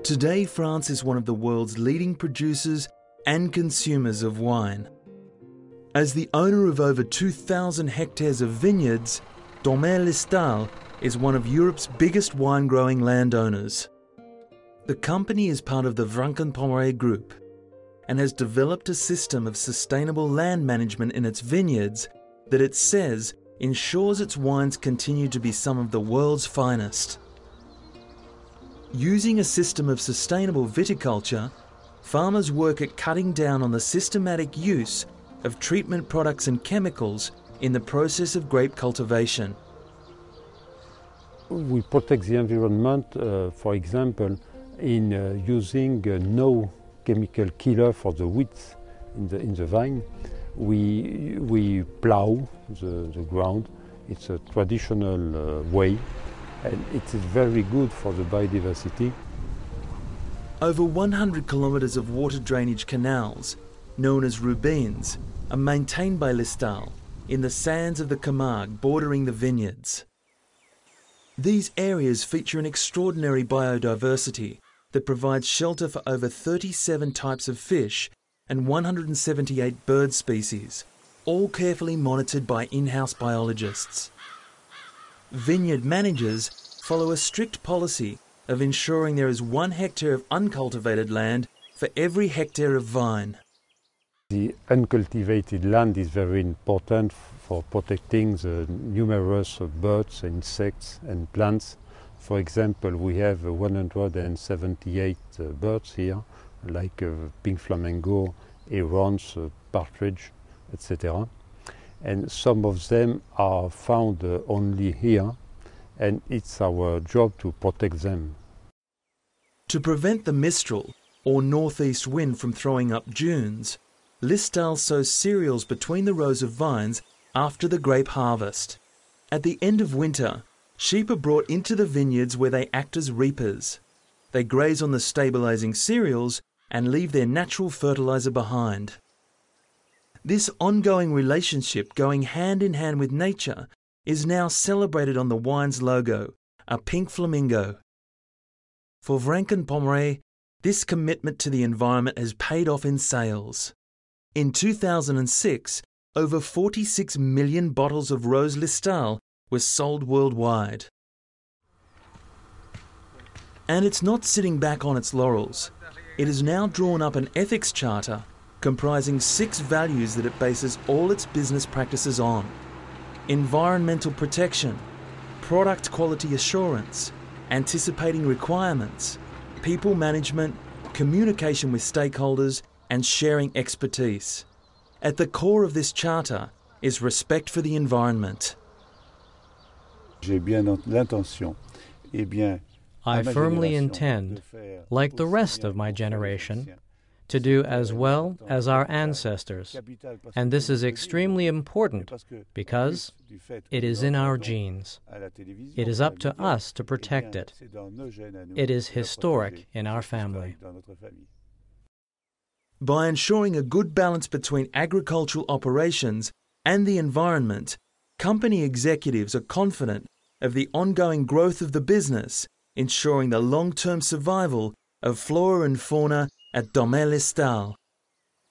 Today, France is one of the world's leading producers and consumers of wine. As the owner of over 2,000 hectares of vineyards, Domaine-Listal is one of Europe's biggest wine-growing landowners. The company is part of the Vranken Pommery group and has developed a system of sustainable land management in its vineyards that it says ensures its wines continue to be some of the world's finest. Using a system of sustainable viticulture, farmers work at cutting down on the systematic use of treatment products and chemicals in the process of grape cultivation. We protect the environment, for example, in using no chemical killer for the weeds in the vine. We plow the ground. It's a traditional way, and it is very good for the biodiversity. Over 100 kilometres of water drainage canals, known as rubines, are maintained by Listal in the sands of the Camargue bordering the vineyards. These areas feature an extraordinary biodiversity that provides shelter for over 37 types of fish and 178 bird species, all carefully monitored by in-house biologists. Vineyard managers follow a strict policy of ensuring there is 1 hectare of uncultivated land for every hectare of vine. The uncultivated land is very important for protecting the numerous birds, insects and plants. For example, we have 178 birds here, like pink flamingo, herons, partridge, etc. And some of them are found only here, and it's our job to protect them. To prevent the mistral, or northeast wind, from throwing up dunes, Listal sows cereals between the rows of vines after the grape harvest. At the end of winter, sheep are brought into the vineyards where they act as reapers. They graze on the stabilising cereals and leave their natural fertiliser behind. This ongoing relationship, going hand in hand with nature, is now celebrated on the wine's logo, a pink flamingo. For Vranken Pommery, this commitment to the environment has paid off in sales. In 2006, over 46 million bottles of Rose Listal were sold worldwide. And it's not sitting back on its laurels. It has now drawn up an ethics charter comprising 6 values that it bases all its business practices on: environmental protection, product quality assurance, anticipating requirements, people management, communication with stakeholders, and sharing expertise. At the core of this charter is respect for the environment. I firmly intend, like the rest of my generation, to do as well as our ancestors. And this is extremely important because it is in our genes. It is up to us to protect it. It is historic in our family. By ensuring a good balance between agricultural operations and the environment, company executives are confident of the ongoing growth of the business, ensuring the long-term survival of flora and fauna at Domaine-Listal.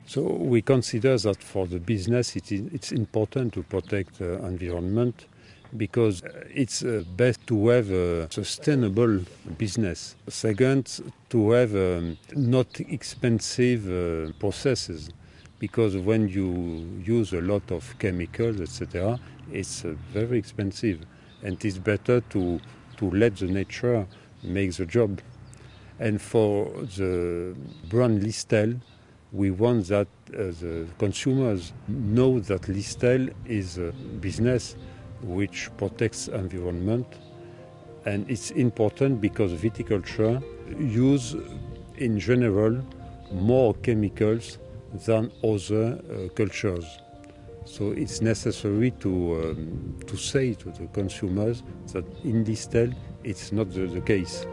So we consider that for the business it's important to protect the environment, because it's best to have a sustainable business. Second, to have not expensive processes, because when you use a lot of chemicals, etc., it's very expensive, and it's better to let the nature make the job. And for the brand Listal, we want that the consumers know that Listal is a business which protects environment, and it's important because viticulture use in general more chemicals than other cultures. So it's necessary to say to the consumers that in Listal it's not the case.